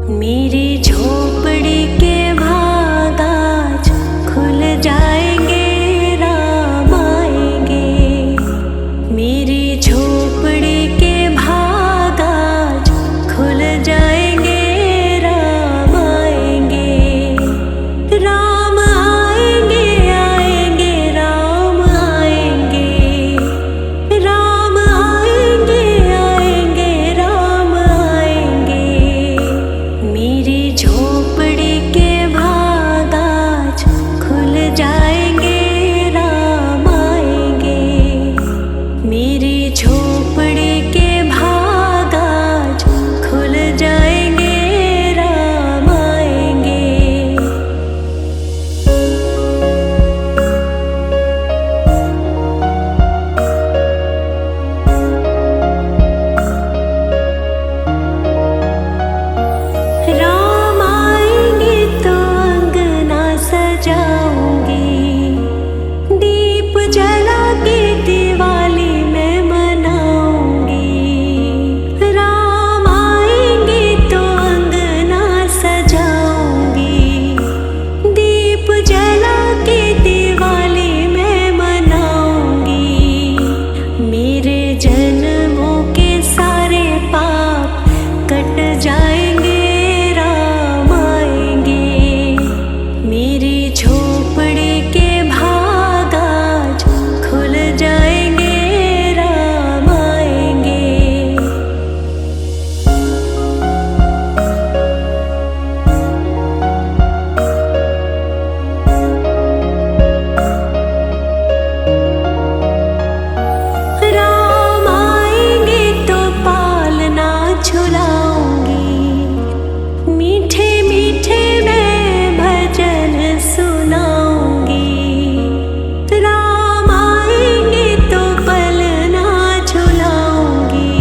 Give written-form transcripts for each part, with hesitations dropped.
मेरी झोपड़ी के भाग आज खुल जाएंगे, राम आएंगे। मेरी झोपड़ी के भाग आज खुल जाएंगे, राम आएंगे। राम आएंगे, आएंगे, राम आएंगे। राम आएंगे, आएंगे, राम आएंगे। मेरी झोपड़ी के भाग आज खुल जाएंगे, राम आएंगे। मेरी झोपड़ी के भाग आज खुल जाएंगे, राम आएंगे। राम आएंगे तो अंगना सजाऊंगी, दीप जला के दिवाली मैं मनाऊंगी। राम आएंगे तो अंगना सजाऊंगी, दीप जला के दिवाली मैं मनाऊंगी। मेरे जन्मों के सारे पाप कट जाएंगे, राम आएंगे। मेरी झोपड़ी के भाग आज खुल जाएंगे, राम आएंगे। राम आएंगे तो पालना झुलाऊंगी, मीठे मीठे मैं भजन सुनाऊंगी। राम आएंगे तो पलना झुलाऊंगी,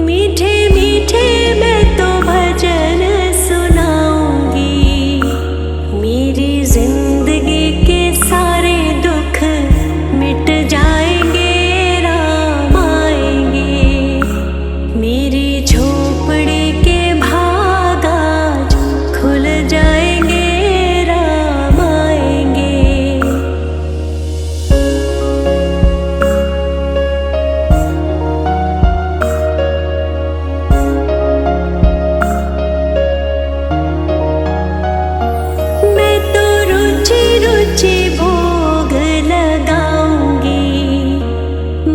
मीठे मीठे मैं तो भजन सुनाऊंगी। मेरी जिंदगी के सारे दुख मिट जाएंगे, राम आएंगे। मेरी झोपड़ी के भाग आज खुल जाएंगे, राम आएंगे। मैं तो रुचि रुचि भोग लगाऊंगी,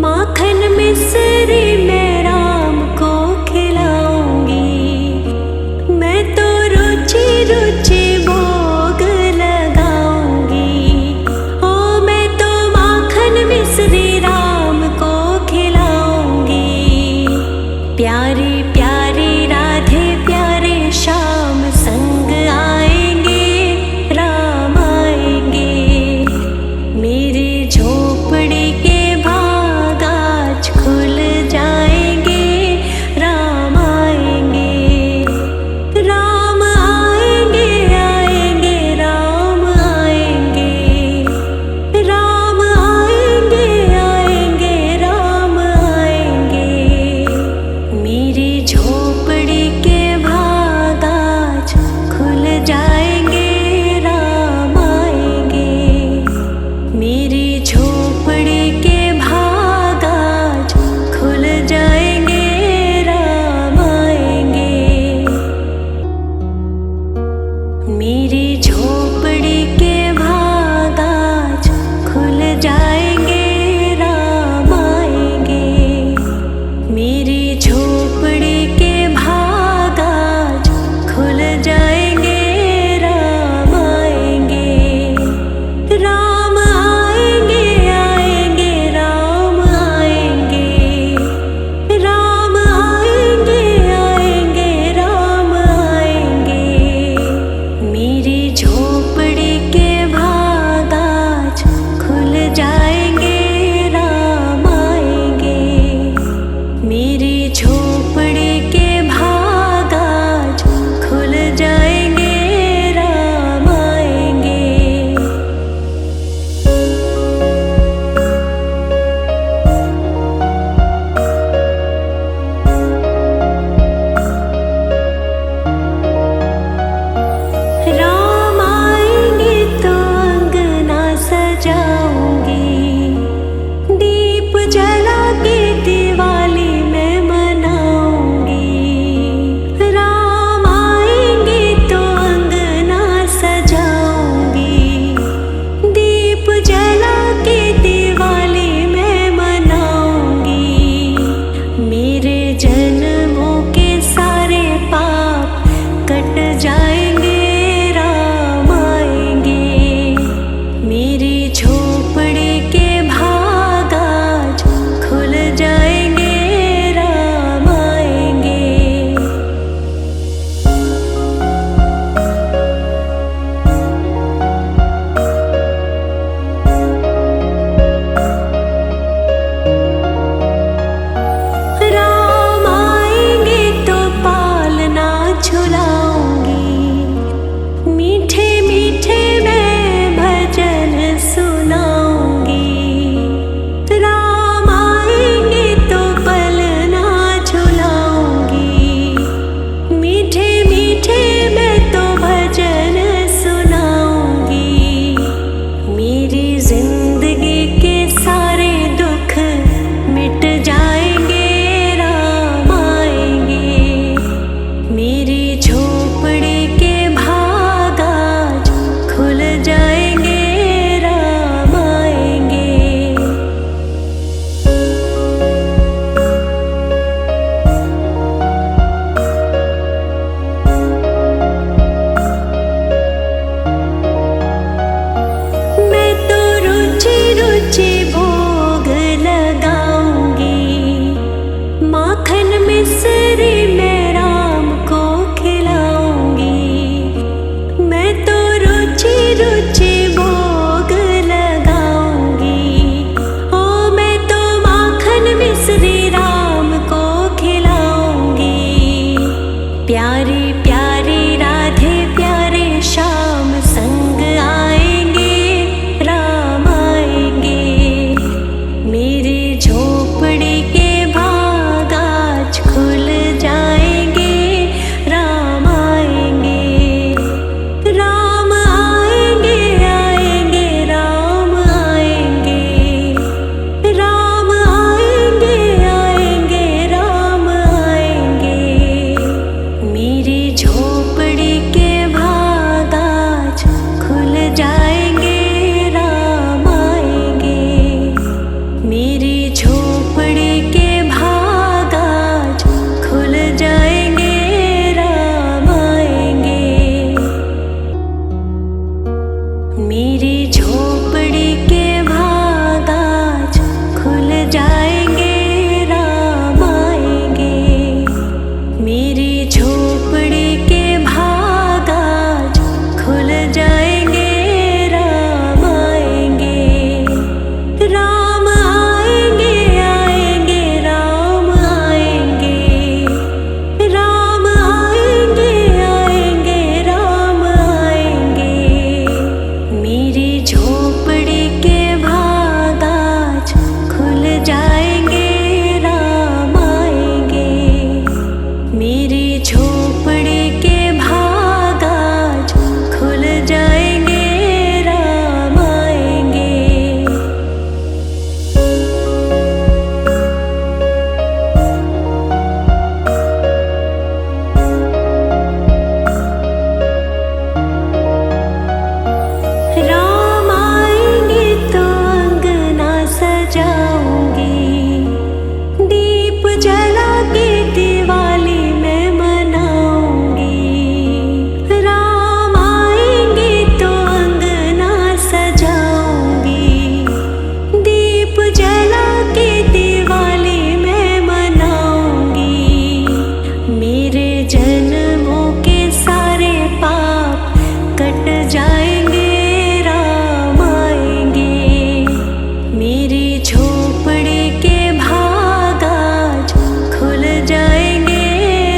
माखन मिश्री मैं राम को खिलाऊंगी। मैं तो रुचि रुचि भोग लगाऊंगी, ओ मैं तो माखन मिश्री राम को खिलाऊंगी। प्यारी प्यारी राधे प्यारे श्याम संग आएंगे, राम आएंगे। मेरी झोपड़ी के भाग आज खुल जाएंगे, राम आएंगे। राम आएंगे, आएंगे, राम आएंगे। राम आएंगे, आएंगे, राम आएंगे। मेरी झोपड़ी के भाग मेरी झोपड़ी के भाग आज खुल जाएंगे, राम आएंगे। राम आएंगे तो अंगना सजाऊंगी, दीप जला के दिवाली मैं मनाऊंगी। राम आएंगे तो अंगना सजाऊंगी, दीप जला के दिवाली मैं मनाऊंगी। मेरे जन्मों के सारे पाप कट जाएंगे, राम आएंगे। मेरी झोपड़ी के भाग आज खुल जाएंगे,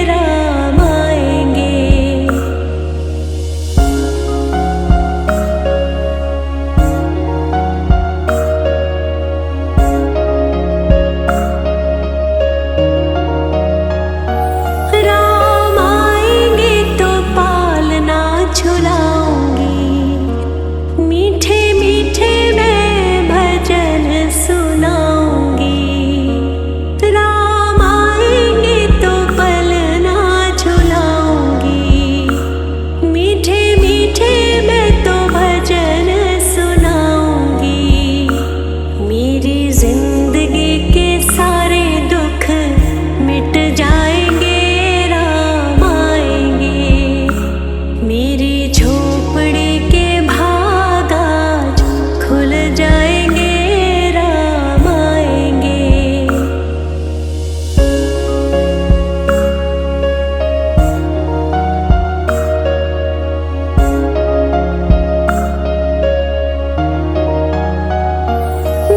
राम आएंगे। राम आएंगे तो पालना झुलाऊंगी, मीठे मीठे मैं भजन सुनाऊंगी। राम आएंगे तो पलना झुलाऊंगी, मीठे मीठे मैं तो भजन सुनाऊंगी। मेरी जिंदगी के सारे दुख मिट जाएंगे, राम आएंगे। मेरी झोपड़ी के भाग आज खुल जाएंगे, राम आएंगे।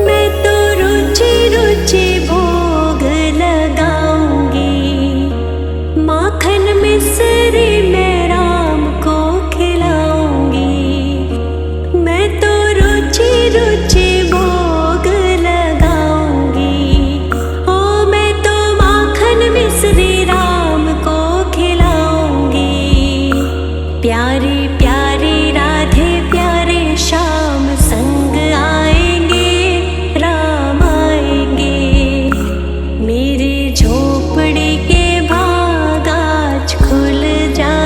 मैं तो रुचि रुचि भोग लगाऊंगी, माखन मिश्री मैं राम को खिलाऊंगी। मैं तो रुचि रुचि भोग लगाऊंगी, ओ मैं तो माखन मिश्री राम को खिलाऊंगी। प्यारी प्यारी राधे प्यारे श्याम संग आएंगे, राम आएंगे। मेरी झोपड़ी के भाग आज खुल जा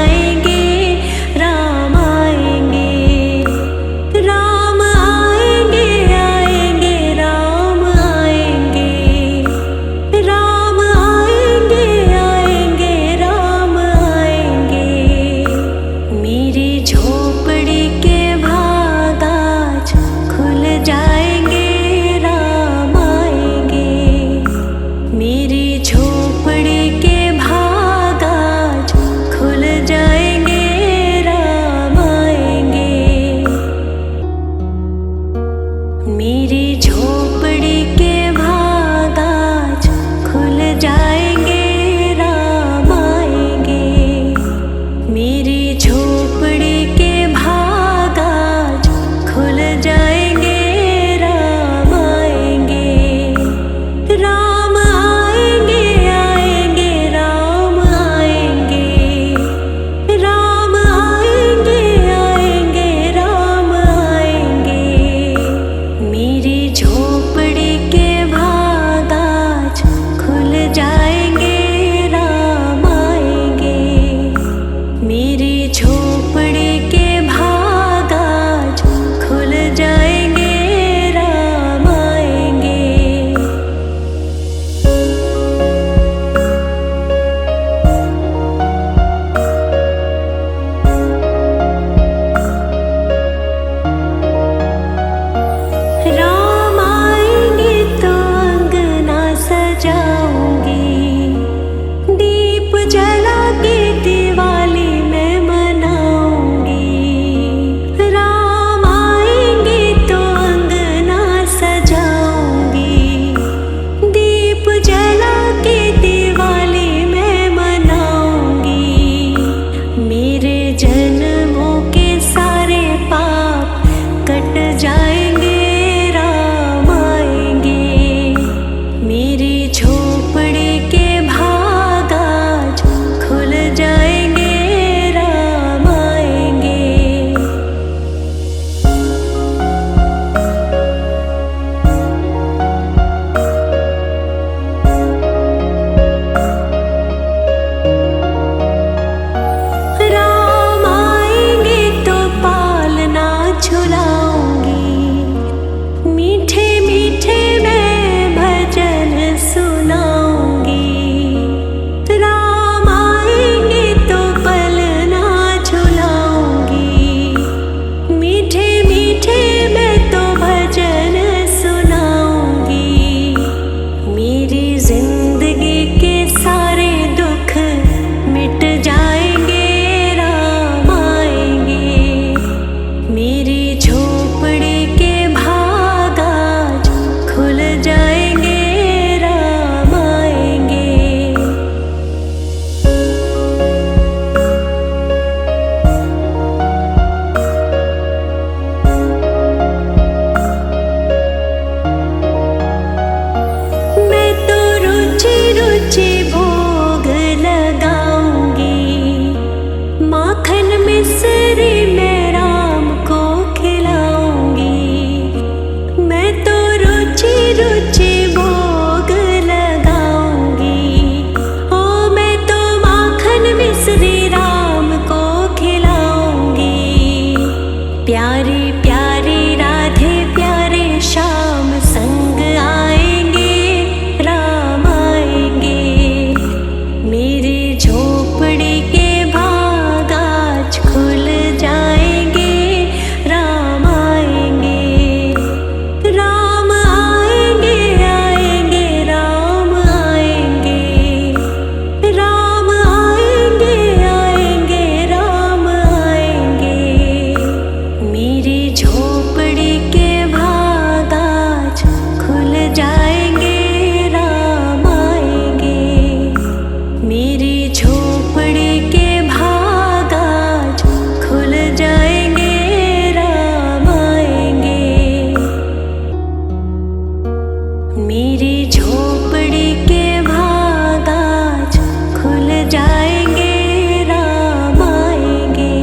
जाएंगे, राम आएंगे।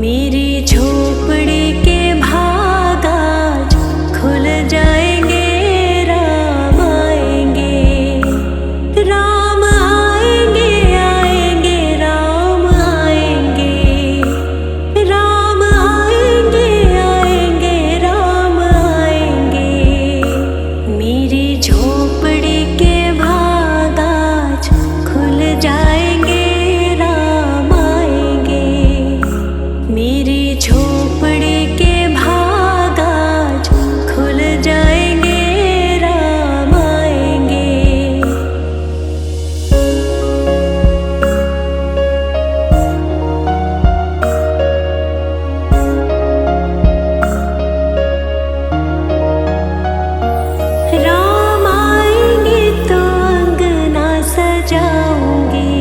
मेरी झोपड़ी के भाग आज खुल जाएंगे, राम आएंगे। राम आएंगे, आएंगे, राम आएंगे। राम आएंगे, आएंगे, राम आएंगे। मेरी झोपड़ी के भाग आज खुल जाएंगे, राम आएंगे। मेरी झोपड़ी के भाग आज खुल जाएंगे, राम आएंगे। राम आएंगे तो अंगना सजाऊंगी,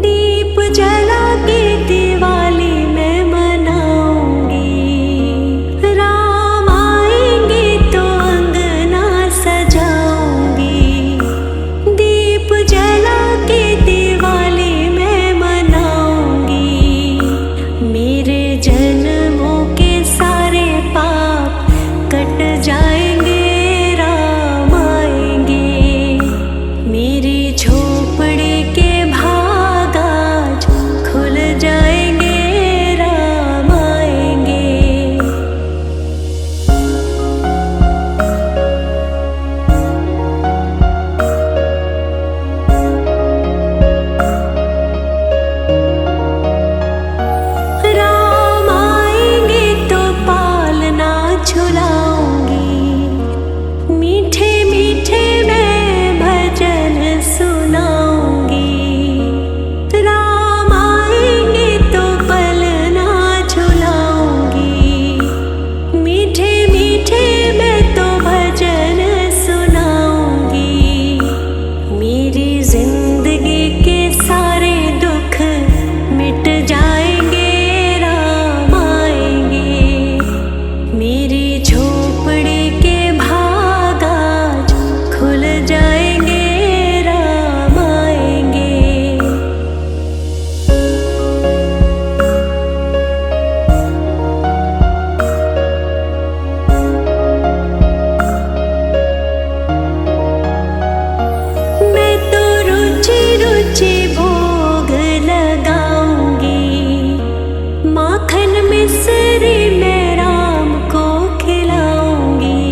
दीप जला के दिवाली मैं मनाऊंगी। राम आएंगे तो अंगना सजाऊंगी, दीप जला के दिवाली मैं मनाऊंगी। मेरे जन्मों के सारे पाप कट जाएंगे, राम आएंगे। मेरी झोपड़ी के भाग आज खुल जाएंगे, राम आएंगे। राम आएंगे तो पालना झुलाऊंगी, मीठे मीठे मैं भजन सुनाऊंगी। राम आएंगे तो पलना झुलाऊंगी, मीठे मीठे मैं तो भजन सुनाऊंगी। मेरी जिंदगी के सारे दुख मिट जाएंगे, राम आएंगे। मेरी झोपड़ी के भाग आज खुल जाएंगे, राम आएंगे। मैं तो रुचि रुचि भोग लगाऊंगी, माखन मिश्री मैं राम को खिलाऊंगी।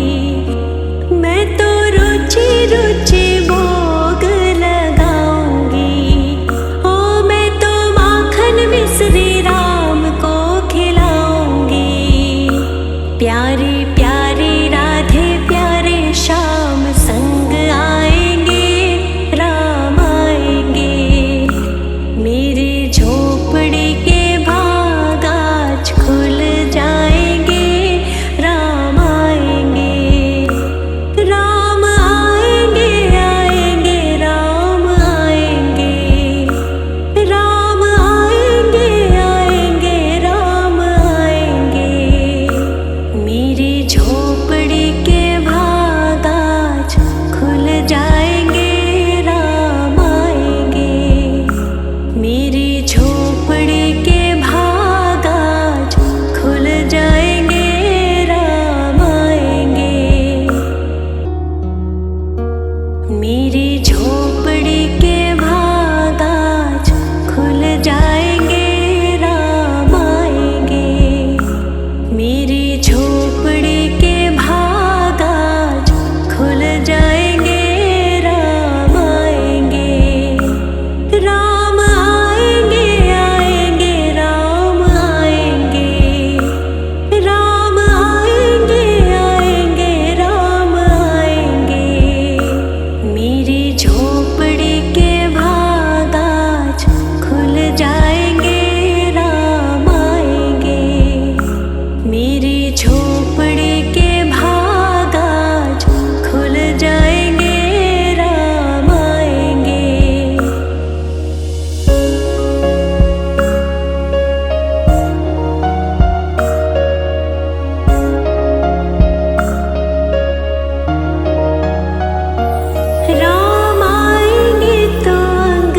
मैं तो रुचि रुचि भोग लगाऊंगी, ओ मैं तो माखन मिश्री राम को खिलाऊंगी। प्यारी प्यारी राधे प्यारे श्याम संग आएंगे, राम आएंगे। मेरी झोपड़ी के भाग आज खुल जाएंगे, राम आएंगे। राम आएंगे, आएंगे, राम आएंगे। राम आएंगे, आएंगे, राम आएंगे। मेरी झोपड़ी के भाग आज खुल जाएंगे, राम आएंगे। मेरी झोपड़ी के भाग आज खुल जाएंगे, राम आएंगे। मेरी झोपड़ी के भाग आज खुल जाएंगे, राम आएंगे। मेरी झोपड़ी के भाग आज खुल जाएंगे, राम आएंगे। राम आएंगे, आएंगे, राम आएंगे। राम आएंगे, आएंगे, राम आएंगे। मेरी झोपड़ी के भाग आज खुल जाएंगे, राम आएंगे। मेरी झोपड़ी के भाग आज खुल जाएंगे, राम आएंगे। राम आएंगे तो अंग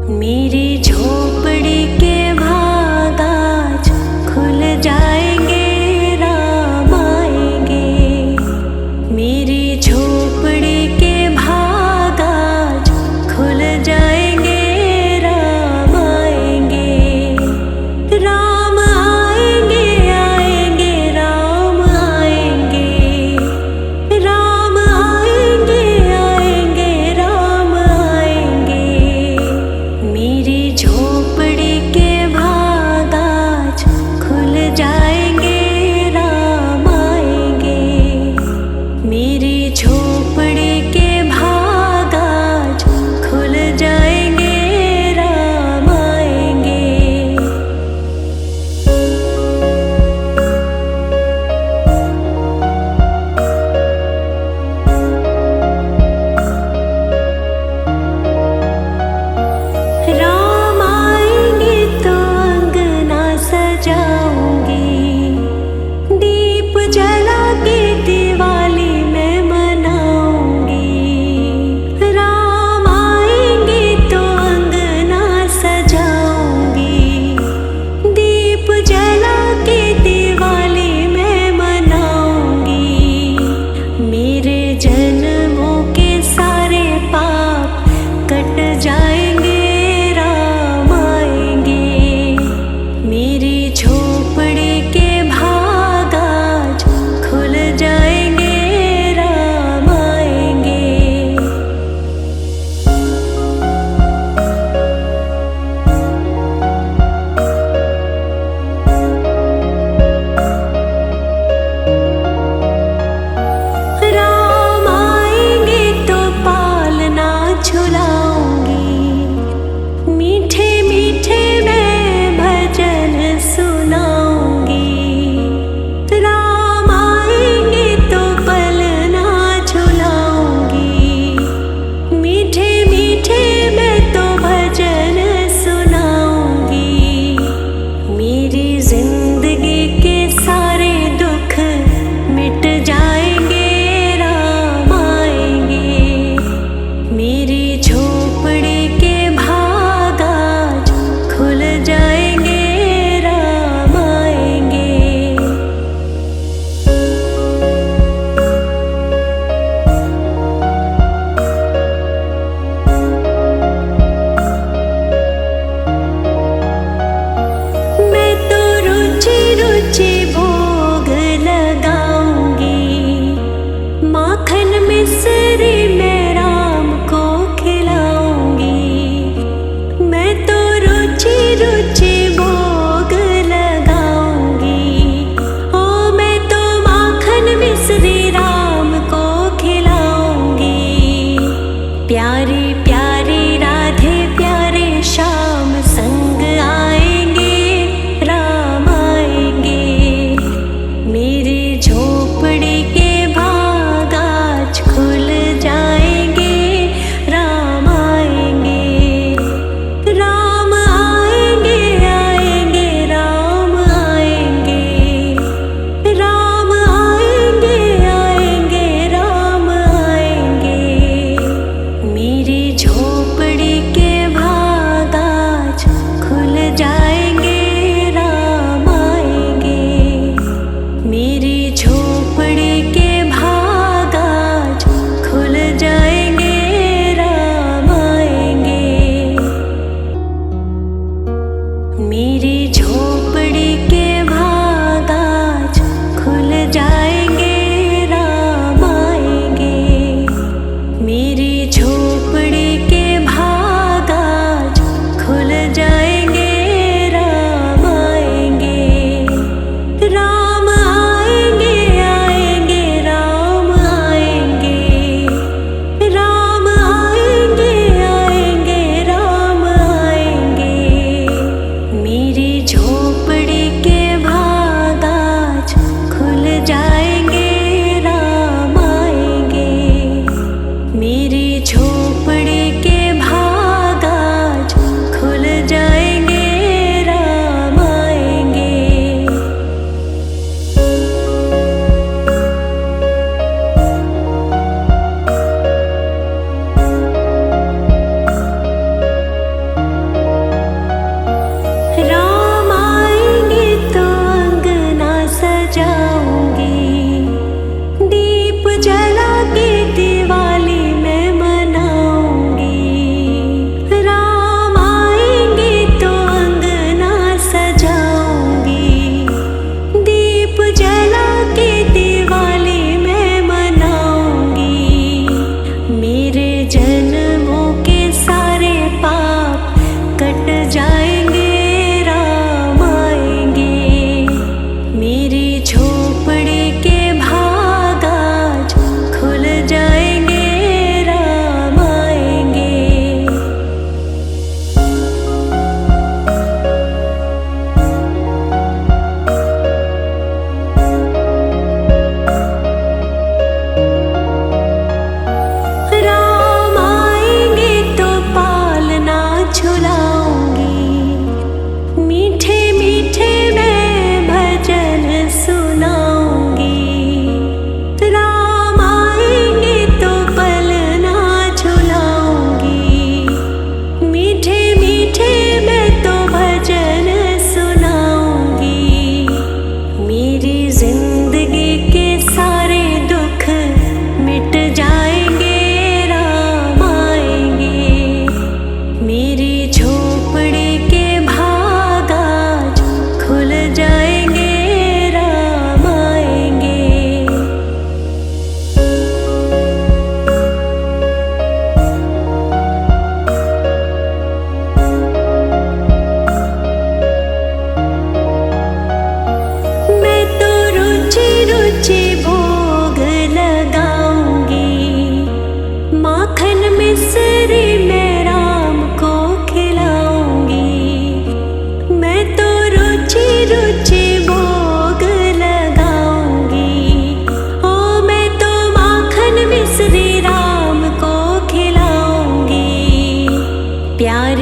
मेरी झोपड़ी के भाग आज खुल जाएंगे, राम आएंगे। मेरी झोपड़ी के भाग आज खुल जाएंगे, राम आएंगे। राम आएंगे, आएंगे, राम आएंगे। राम आएंगे, आएंगे, राम आएंगे। मेरी झोपड़ी के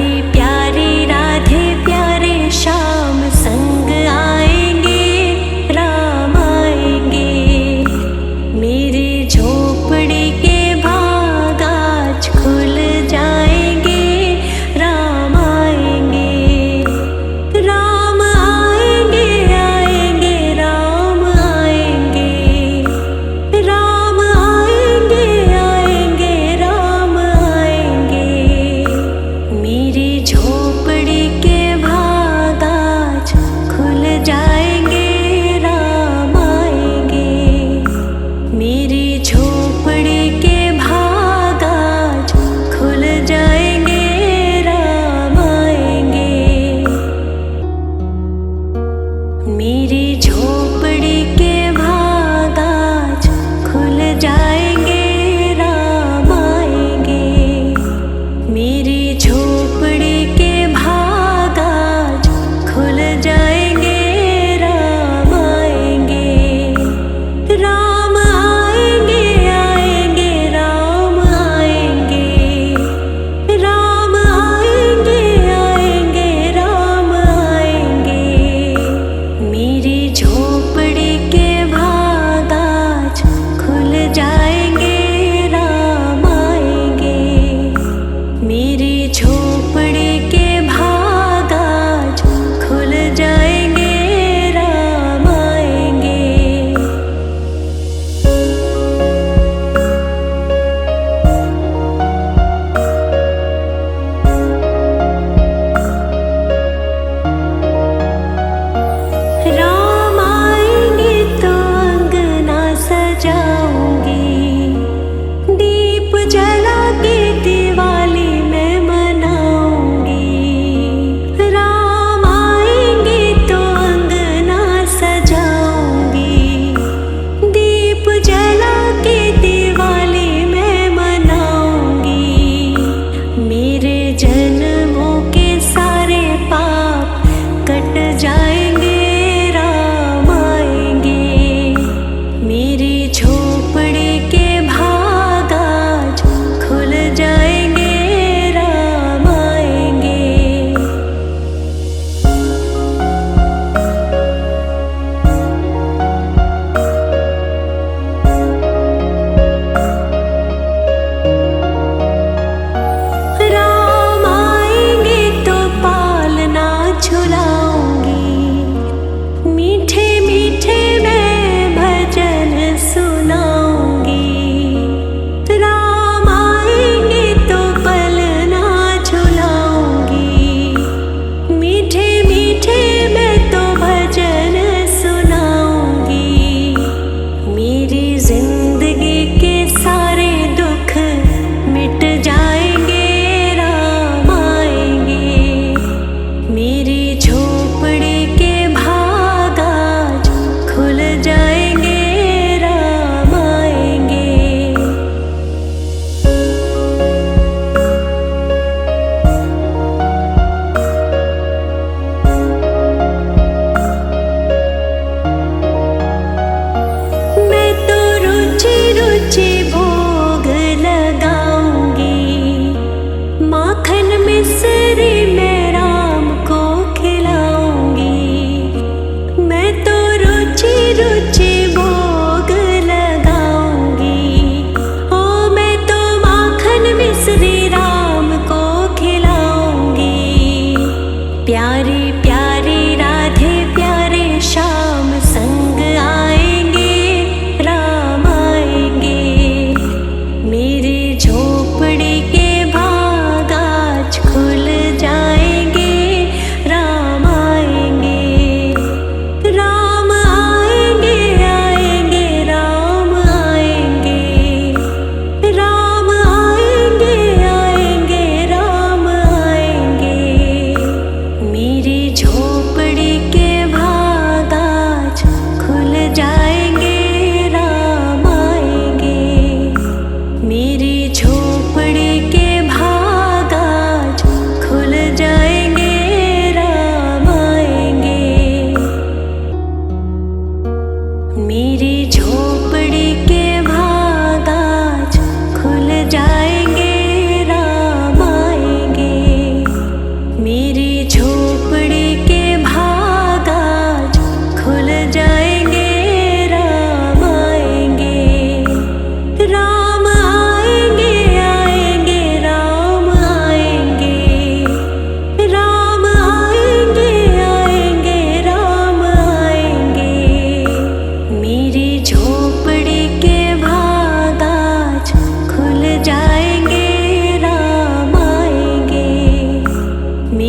प्यारी प्यारी राधे प्यारे श्याम संग आएंगे, राम आएंगे। मेरी झोपड़ी के भाग आज खुल जाएंगे, राम आएंगे। राम आएंगे आएंगे राम आएंगे, राम आएंगे आएंगे राम आएंगे। मेरी झोपड़ी के भाग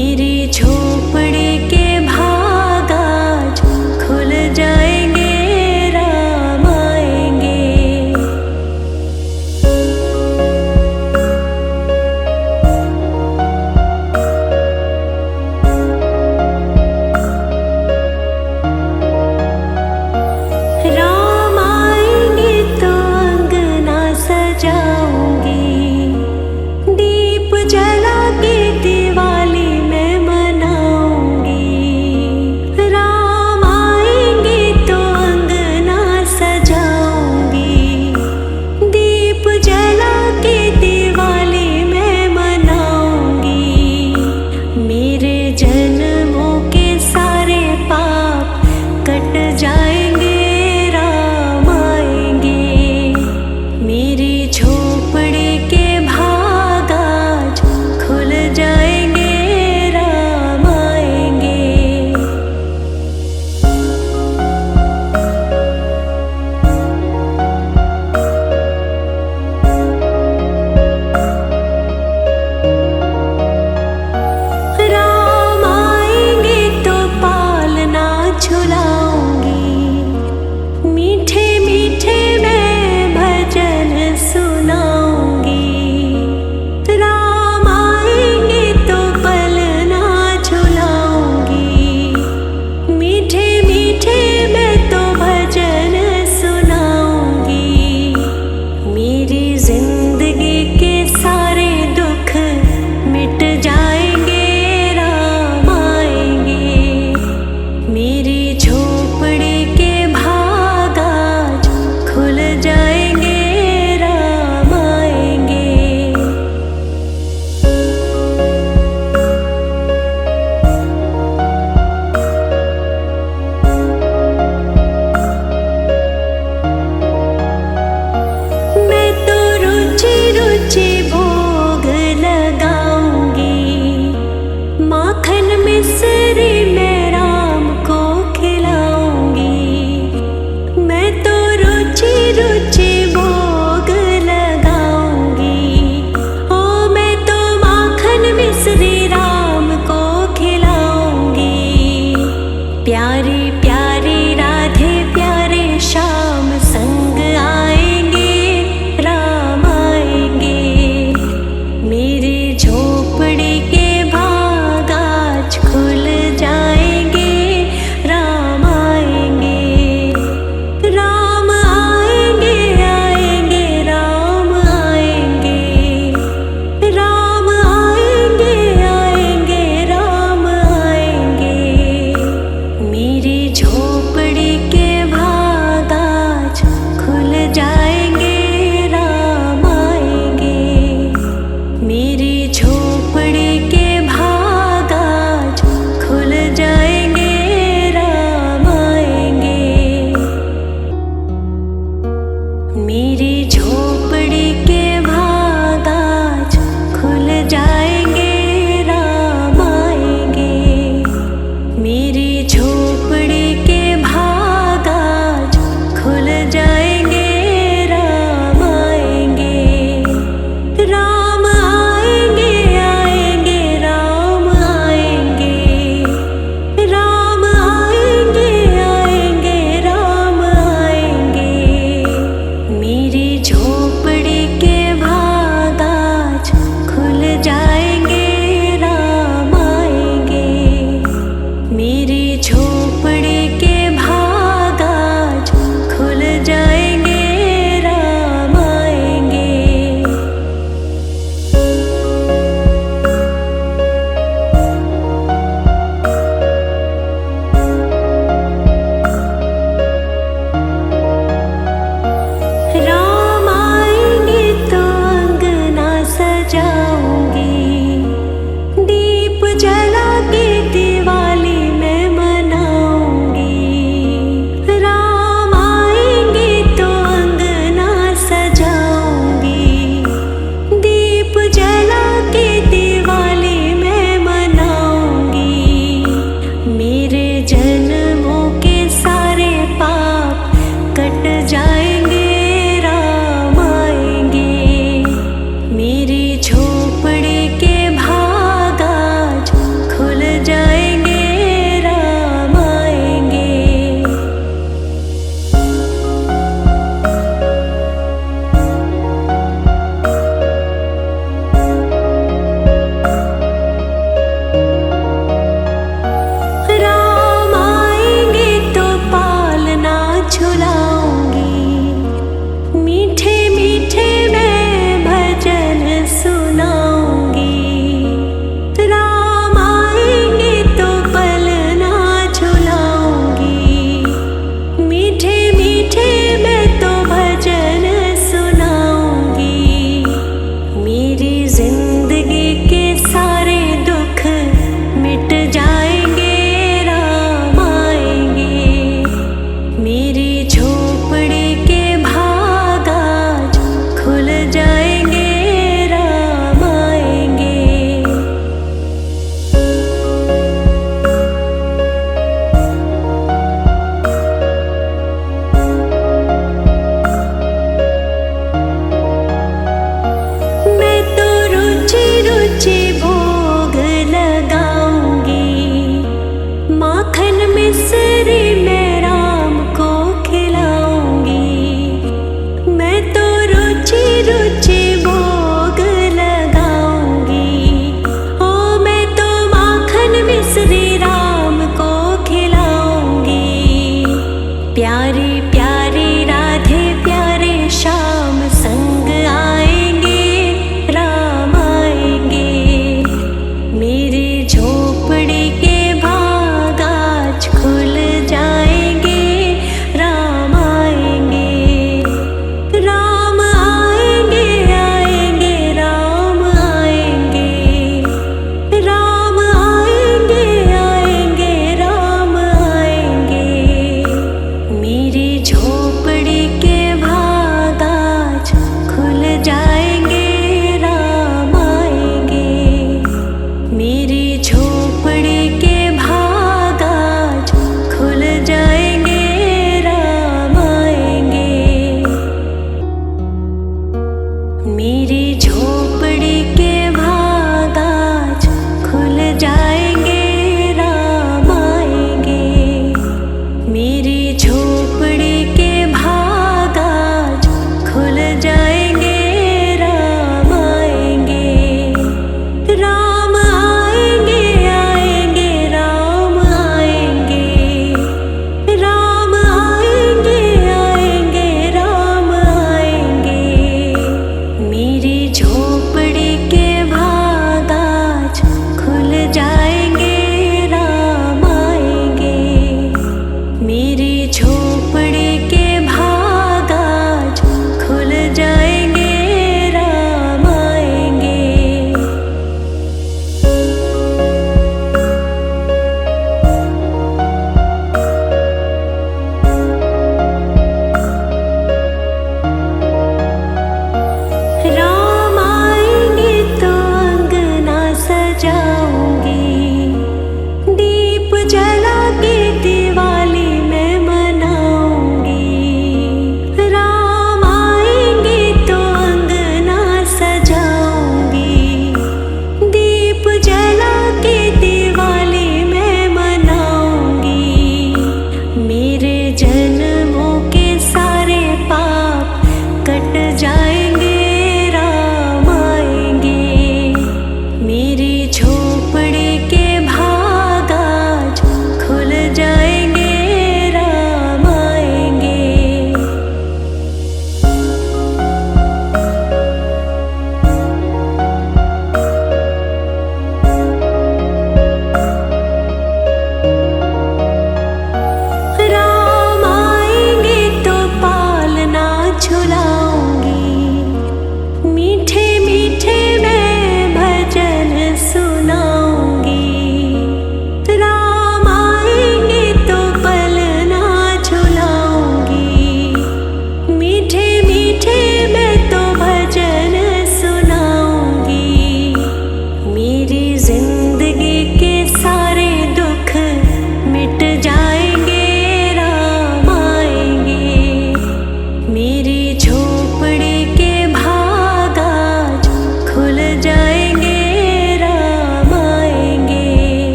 मेरी झोपड़ी के भाग आज खुल जाएंगे, राम आएंगे। राम आएंगे तो अंगना सजाऊंगी, दीप जला के दिवाली मैं मनाऊंगी।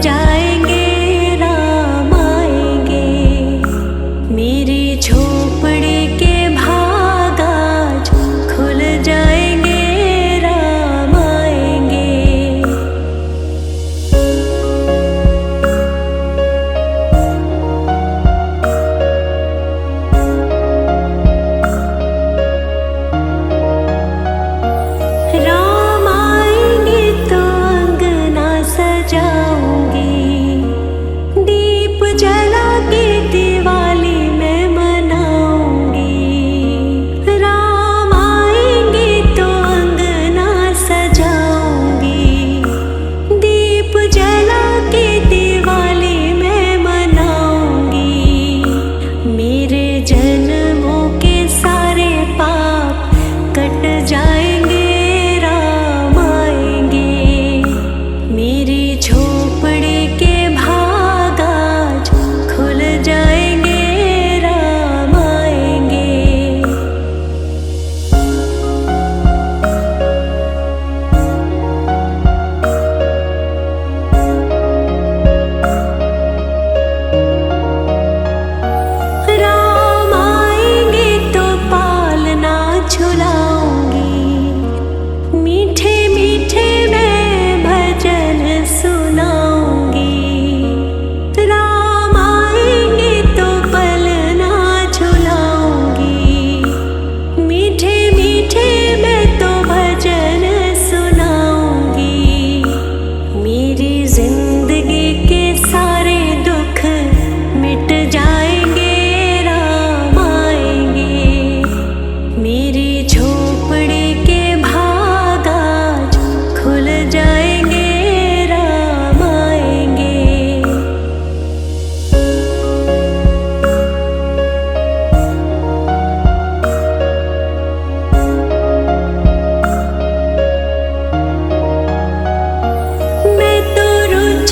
जाएंगे राम आएंगे। मेरी झोपड़ी के भाग आज खुल जाएंगे राम आएंगे। राम आएंगे तो अंगना सजाऊंगी, दीप जला के दिवाली मैं मनाऊंगी। राम आएंगे तो अंगना सजाऊंगी, दीप जला के दिवाली मैं मनाऊंगी। मेरे जन्मों के सारे पाप कट जाएंगे राम आएंगे। मेरी झोपड़ी के भाग आज खुल जाएंगे राम आएंगे। राम आएंगे तो पालना झुलाऊंगी, मीठे मीठे मैं भजन सुनाऊंगी। राम आएंगे तो पलना झुलाऊंगी, मीठे मीठे मैं तो भजन सुनाऊंगी। मेरी जिंदगी के सारे दुख मिट जाएंगे राम आएंगे। मेरी झोपड़ी के भाग आज खुल जाएंगे राम आएंगे। मैं तो रुझ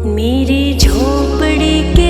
मेरी झोपड़ी के